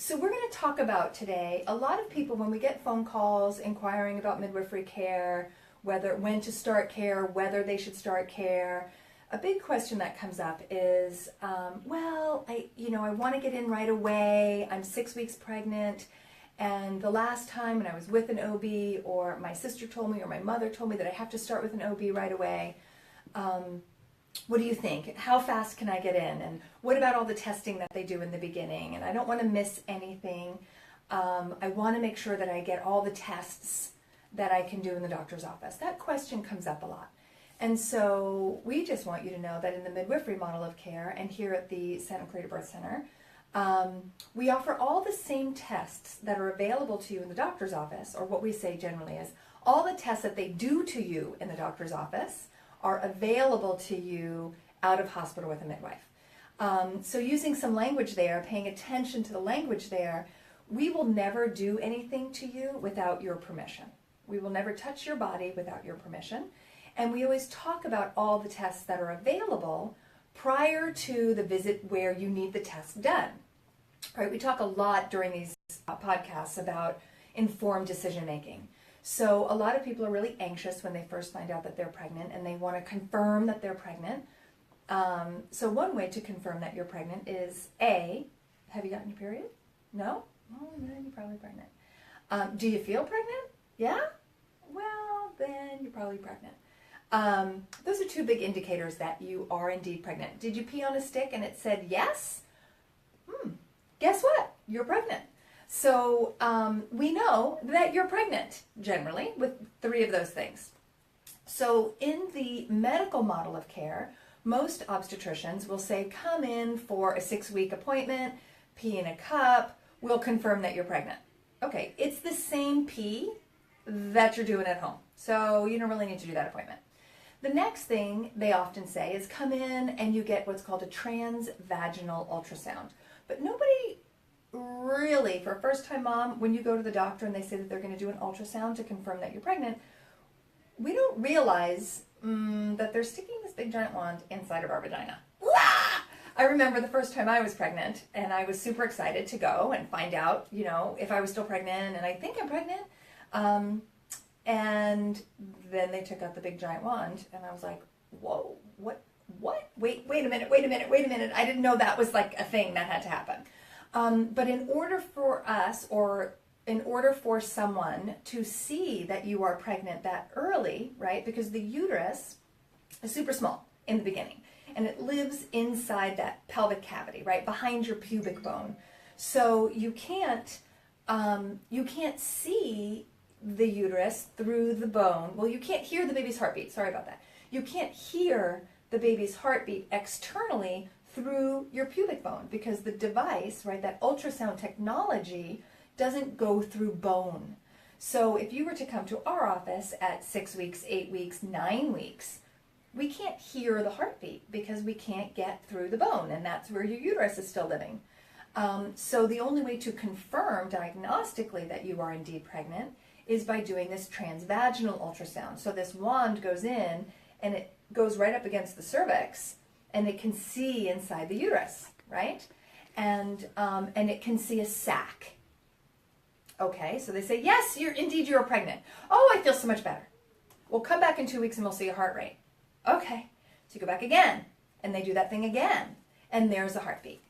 So we're going to talk about today, a lot of people, when we get phone calls inquiring about midwifery care, when to start care, whether they should start care, a big question that comes up is, well, I want to get in right away. I'm 6 weeks pregnant, and the last time when I was with an OB, or my sister told me, or my mother told me that I have to start with an OB right away. What do you think? How fast can I get in? And what about all the testing that they do in the beginning? And I don't want to miss anything. I want to make sure that I get all the tests that I can do in the doctor's office. That question comes up a lot. And so we just want you to know that in the midwifery model of care, and here at the Santa Clarita Birth Center, we offer all the same tests that are available to you in the doctor's office, or what we say generally is all the tests that they do to you in the doctor's office are available to you out of hospital with a midwife. So using some language there, paying attention to the language there, we will never do anything to you without your permission. We will never touch your body without your permission. And we always talk about all the tests that are available prior to the visit where you need the test done. Right? We talk a lot during these podcasts about informed decision making. So a lot of people are really anxious when they first find out that they're pregnant, and they want to confirm that they're pregnant. So one way to confirm that you're pregnant is A, have you gotten your period? No? Oh, then you're probably pregnant. Do you feel pregnant? Yeah? Well, then you're probably pregnant. Those are two big indicators that you are indeed pregnant. Did you pee on a stick and it said yes? Guess what? You're pregnant. So we know that you're pregnant, generally, with 3 of those things. So in the medical model of care, most obstetricians will say, come in for a 6-week appointment, pee in a cup, we'll confirm that you're pregnant. Okay, it's the same pee that you're doing at home. So you don't really need to do that appointment. The next thing they often say is come in and you get what's called a transvaginal ultrasound. But nobody really, for a first-time mom, when you go to the doctor and they say that they're going to do an ultrasound to confirm that you're pregnant, we don't realize that they're sticking this big giant wand inside of our vagina. I remember the first time I was pregnant, and I was super excited to go and find out, if I was still pregnant, and I think I'm pregnant. And then they took out the big giant wand, and I was like, whoa, what? Wait a minute. I didn't know that was like a thing that had to happen. But in order for us, or in order for someone to see that you are pregnant that early, right, because the uterus is super small in the beginning, and it lives inside that pelvic cavity, right, behind your pubic bone. So you can't see the uterus through the bone. Well, you can't hear the baby's heartbeat. Sorry about that. You can't hear the baby's heartbeat externally through your pubic bone, because the device, right, that ultrasound technology doesn't go through bone. So if you were to come to our office at 6 weeks, 8 weeks, 9 weeks, we can't hear the heartbeat because we can't get through the bone, and that's where your uterus is still living. So the only way to confirm diagnostically that you are indeed pregnant is by doing this transvaginal ultrasound. So this wand goes in and it goes right up against the cervix, and it can see inside the uterus, right? And it can see a sac. Okay, so they say, yes, you're pregnant. Oh, I feel so much better. Well, come back in 2 weeks and we'll see your heart rate. Okay, so you go back again, and they do that thing again, and there's a heartbeat.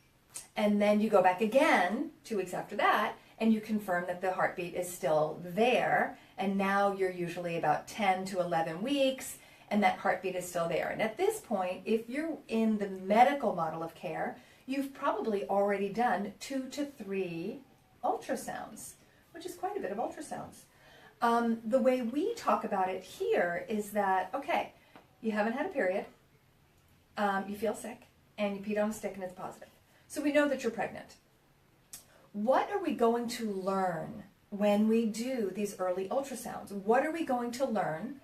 And then you go back again 2 weeks after that, and you confirm that the heartbeat is still there, and now you're usually about 10 to 11 weeks, and that heartbeat is still there. And at this point, if you're in the medical model of care, you've probably already done 2 to 3 ultrasounds, which is quite a bit of ultrasounds. The way we talk about it here is that, okay, you haven't had a period, you feel sick, and you peed on a stick and it's positive. So we know that you're pregnant. What are we going to learn when we do these early ultrasounds? What are we going to learn,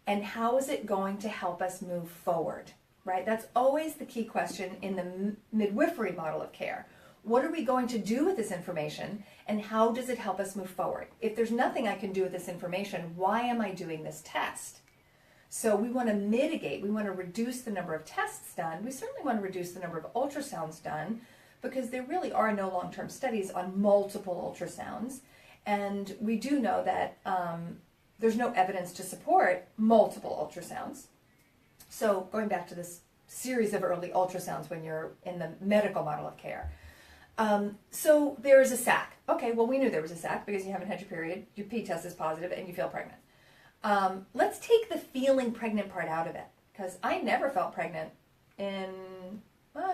and how is it going to help us move forward, right? That's always the key question in the midwifery model of care. What are we going to do with this information, and how does it help us move forward? If there's nothing I can do with this information, why am I doing this test? So we want to mitigate, we want to reduce the number of tests done. We certainly want to reduce the number of ultrasounds done, because there really are no long-term studies on multiple ultrasounds. And we do know that there's no evidence to support multiple ultrasounds. So going back to this series of early ultrasounds when you're in the medical model of care. So there is a sac. Okay, well, we knew there was a sac because you haven't had your period, your P test is positive, and you feel pregnant. Let's take the feeling pregnant part out of it, because I never felt pregnant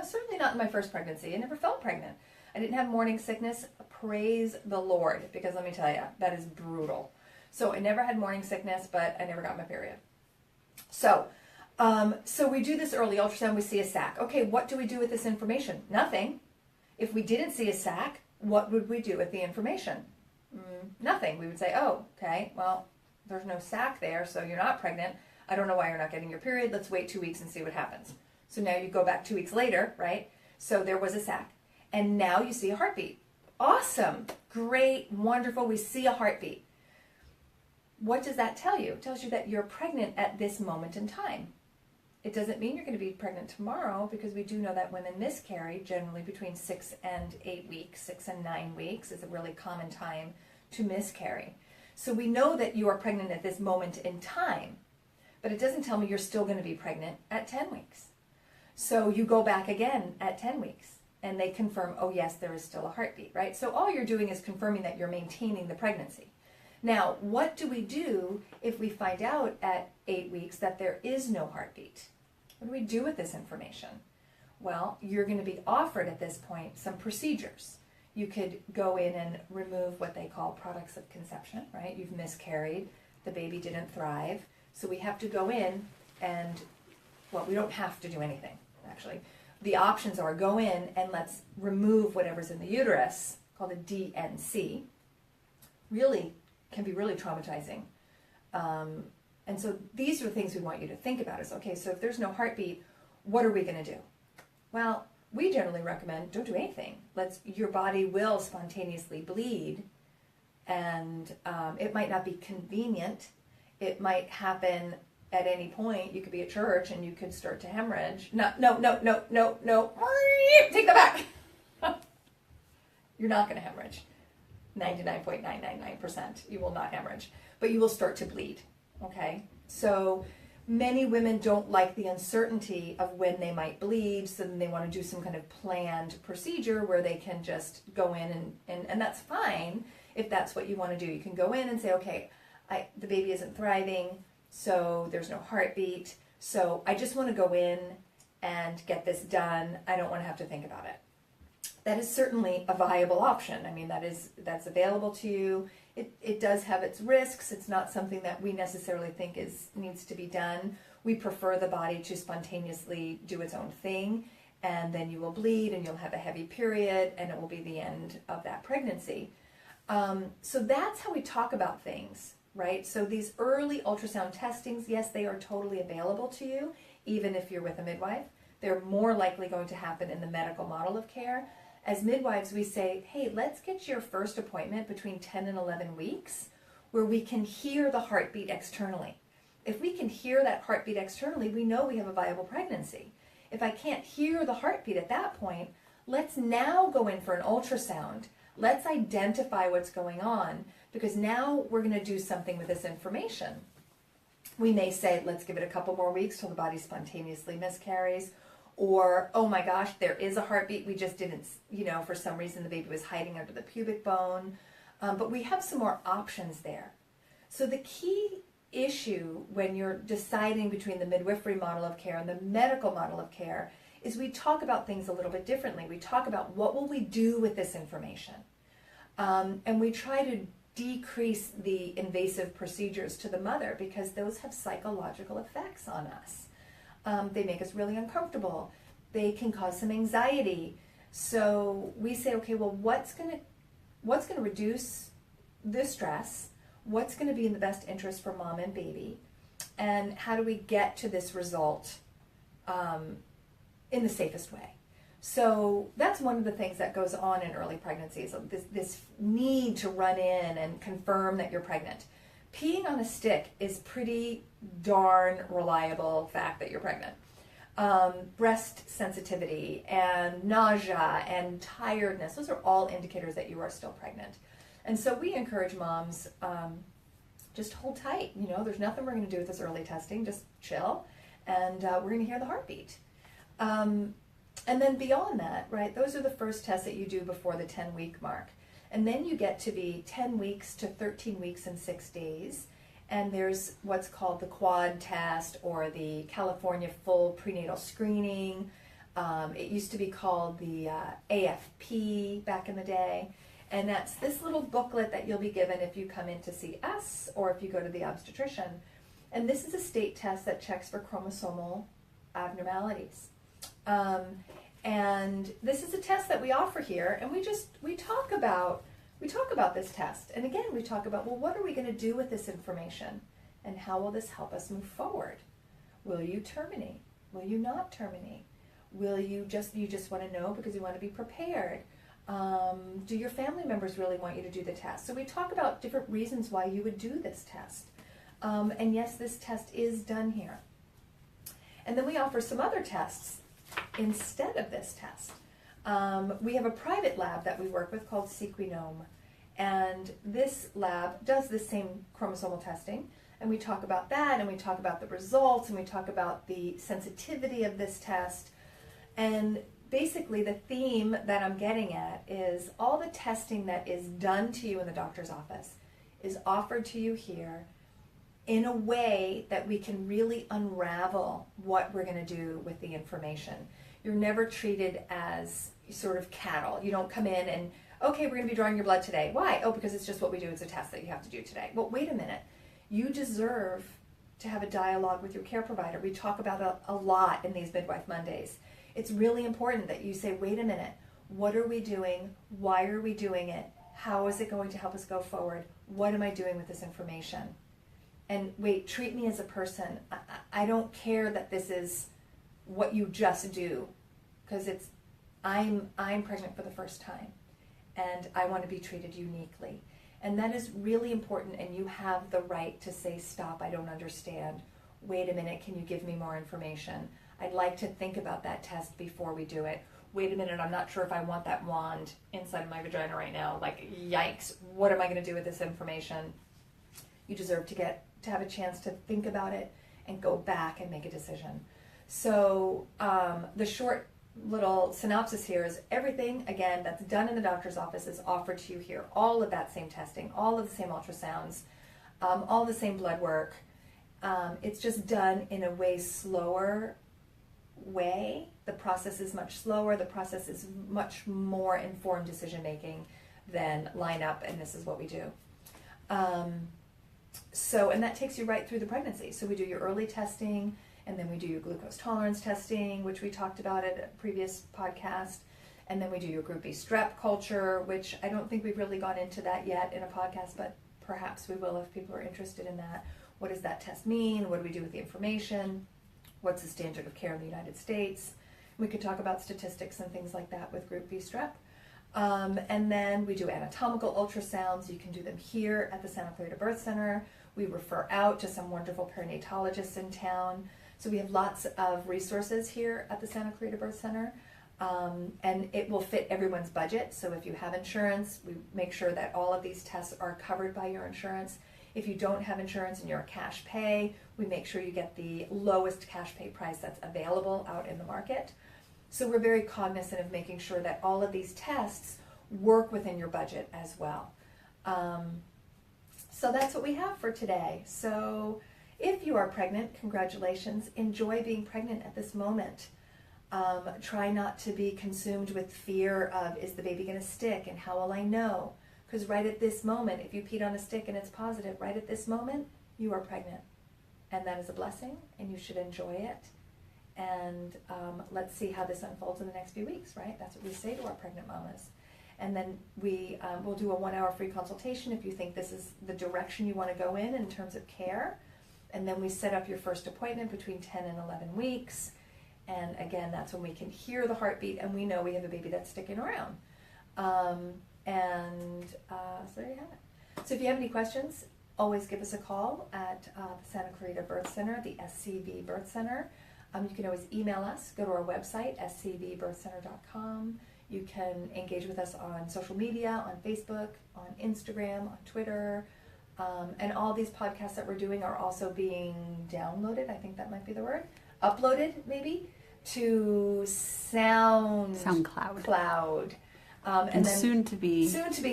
certainly not in my first pregnancy. I never felt pregnant. I didn't have morning sickness. Praise the Lord, because let me tell you, that is brutal. So I never had morning sickness, but I never got my period. So we do this early ultrasound, we see a sac. Okay, what do we do with this information? Nothing. If we didn't see a sac, what would we do with the information? Nothing. We would say, oh, okay, well, there's no sac there, so you're not pregnant. I don't know why you're not getting your period. Let's wait 2 weeks and see what happens. So now you go back 2 weeks later, right? So there was a sac. And now you see a heartbeat. Awesome. Great. Wonderful. We see a heartbeat. What does that tell you? It tells you that you're pregnant at this moment in time. It doesn't mean you're going to be pregnant tomorrow, because we do know that women miscarry generally between 6 and 8 weeks. 6 and 9 weeks is a really common time to miscarry. So we know that you are pregnant at this moment in time, but it doesn't tell me you're still going to be pregnant at 10 weeks. So you go back again at 10 weeks and they confirm, oh yes, there is still a heartbeat, right? So all you're doing is confirming that you're maintaining the pregnancy. Now, what do we do if we find out at 8 weeks that there is no heartbeat? What do we do with this information? Well, you're going to be offered at this point some procedures. You could go in and remove what they call products of conception, right? You've miscarried, the baby didn't thrive. So we have to go in and, well, we don't have to do anything, actually. The options are go in and let's remove whatever's in the uterus, called a DNC. Really can be really traumatizing. And so these are the things we want you to think about is, okay, so if there's no heartbeat, what are we going to do? Well, we generally recommend don't do anything. Your body will spontaneously bleed, and it might not be convenient. It might happen at any point. You could be at church and you could start to hemorrhage. No. Take that back. You're not going to hemorrhage. 99.999%. You will not hemorrhage, but you will start to bleed. Okay? So many women don't like the uncertainty of when they might bleed, so then they want to do some kind of planned procedure where they can just go in and that's fine if that's what you want to do. You can go in and say, okay, the baby isn't thriving, so there's no heartbeat, so I just want to go in and get this done. I don't want to have to think about it. That is certainly a viable option. I mean, that's available to you. It does have its risks. It's not something that we necessarily think needs to be done. We prefer the body to spontaneously do its own thing, and then you will bleed and you'll have a heavy period and it will be the end of that pregnancy. So that's how we talk about things, right? So these early ultrasound testings, yes, they are totally available to you, even if you're with a midwife. They're more likely going to happen in the medical model of care. As midwives, we say, hey, let's get your first appointment between 10 and 11 weeks where we can hear the heartbeat externally. If we can hear that heartbeat externally, we know we have a viable pregnancy. If I can't hear the heartbeat at that point, let's now go in for an ultrasound. Let's identify what's going on, because now we're going to do something with this information. We may say, let's give it a couple more weeks till the body spontaneously miscarries. Or, oh my gosh, there is a heartbeat. We just didn't, for some reason the baby was hiding under the pubic bone. But we have some more options there. So the key issue when you're deciding between the midwifery model of care and the medical model of care is we talk about things a little bit differently. We talk about what will we do with this information. And we try to decrease the invasive procedures to the mother because those have psychological effects on us. They make us really uncomfortable. They can cause some anxiety. So we say, okay, well, what's going to reduce this stress? What's going to be in the best interest for mom and baby? And how do we get to this result in the safest way? So that's one of the things that goes on in early pregnancies, this need to run in and confirm that you're pregnant. Peeing on a stick is pretty darn reliable fact that you're pregnant. breast sensitivity and nausea and tiredness. Those are all indicators that you are still pregnant. And so we encourage moms, just hold tight. You know, there's nothing we're going to do with this early testing. Just chill, and we're going to hear the heartbeat. And then beyond that, right, those are the first tests that you do before the 10-week mark. And then you get to be 10 weeks to 13 weeks and 6 days. And there's what's called the quad test or the California full prenatal screening. It used to be called the AFP back in the day. And that's this little booklet that you'll be given if you come in to see us or if you go to the obstetrician. And this is a state test that checks for chromosomal abnormalities. And this is a test that we offer here, and we talk about this test. And again, we talk about, well, what are we going to do with this information? And how will this help us move forward? Will you terminate? Will you not terminate? Will you just want to know because you want to be prepared? Do your family members really want you to do the test? So we talk about different reasons why you would do this test. And yes, this test is done here. And then we offer some other tests instead of this test. We have a private lab that we work with called Sicignano. And this lab does the same chromosomal testing. And we talk about that, and we talk about the results, and we talk about the sensitivity of this test. And basically the theme that I'm getting at is all the testing that is done to you in the doctor's office is offered to you here in a way that we can really unravel what we're going to do with the information. You're never treated as sort of cattle. You don't come in and, okay, we're going to be drawing your blood today. Why? Oh, because it's just what we do. It's a test that you have to do today. Well, wait a minute. You deserve to have a dialogue with your care provider. We talk about it a lot in these Midwife Mondays. It's really important that you say, wait a minute, what are we doing? Why are we doing it? How is it going to help us go forward? What am I doing with this information? And wait, treat me as a person. I don't care that this is what you just do, because I'm pregnant for the first time, and I want to be treated uniquely. And that is really important, and you have the right to say, stop, I don't understand. Wait a minute, can you give me more information? I'd like to think about that test before we do it. Wait a minute, I'm not sure if I want that wand inside of my vagina right now. Like, yikes, what am I going to do with this information? You deserve to have a chance to think about it and go back and make a decision. So the short little synopsis here is everything, again, that's done in the doctor's office is offered to you here. All of that same testing, all of the same ultrasounds, all the same blood work. It's just done in a way slower way. The process is much slower. The process is much more informed decision making than line up and this is what we do. And that takes you right through the pregnancy. So we do your early testing, and then we do your glucose tolerance testing, which we talked about at a previous podcast. And then we do your Group B strep culture, which I don't think we've really gone into that yet in a podcast, but perhaps we will if people are interested in that. What does that test mean? What do we do with the information? What's the standard of care in the United States? We could talk about statistics and things like that with Group B strep. And then we do anatomical ultrasounds. You can do them here at the Santa Clarita Birth Center. We refer out to some wonderful perinatologists in town. So we have lots of resources here at the Santa Clarita Birth Center. And it will fit everyone's budget. So if you have insurance, we make sure that all of these tests are covered by your insurance. If you don't have insurance and you're a cash pay, we make sure you get the lowest cash pay price that's available out in the market. So we're very cognizant of making sure that all of these tests work within your budget as well. So that's what we have for today. So if you are pregnant, congratulations. Enjoy being pregnant at this moment. Try not to be consumed with fear of, is the baby going to stick and how will I know? Because right at this moment, if you peed on a stick and it's positive, right at this moment, you are pregnant. And that is a blessing, and you should enjoy it. And let's see how this unfolds in the next few weeks, right? That's what we say to our pregnant mamas. And then we will do a 1-hour free consultation if you think this is the direction you want to go in terms of care. And then we set up your first appointment between 10 and 11 weeks. And again, that's when we can hear the heartbeat and we know we have a baby that's sticking around. So there you have it. So if you have any questions, always give us a call at the Santa Clarita Birth Center, the SCV Birth Center. You can always email us. Go to our website, scvbirthcenter.com. You can engage with us on social media, on Facebook, on Instagram, on Twitter. And all these podcasts that we're doing are also being downloaded, I think that might be the word, uploaded maybe, to SoundCloud. And then soon to be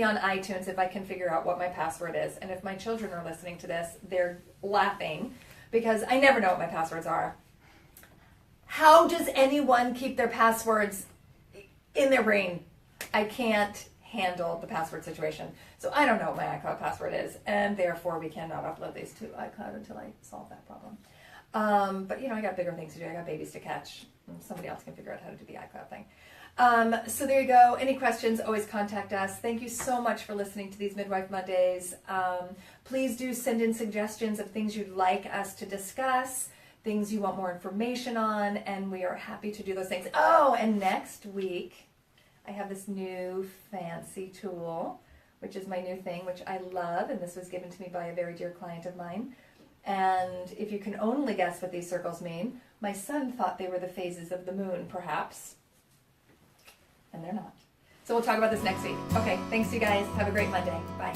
on iTunes if I can figure out what my password is. And if my children are listening to this, they're laughing because I never know what my passwords are. How does anyone keep their passwords in their brain? I can't handle the password situation. So I don't know what my iCloud password is, and therefore we cannot upload these to iCloud until I solve that problem. But I got bigger things to do. I got babies to catch. And somebody else can figure out how to do the iCloud thing. So there you go. Any questions, always contact us. Thank you so much for listening to these Midwife Mondays. Please do send in suggestions of things you'd like us to discuss, things you want more information on, and we are happy to do those things. Oh, and next week, I have this new fancy tool, which is my new thing, which I love, and this was given to me by a very dear client of mine. And if you can only guess what these circles mean, my son thought they were the phases of the moon, perhaps. And they're not. So we'll talk about this next week. Okay, thanks you guys. Have a great Monday. Bye.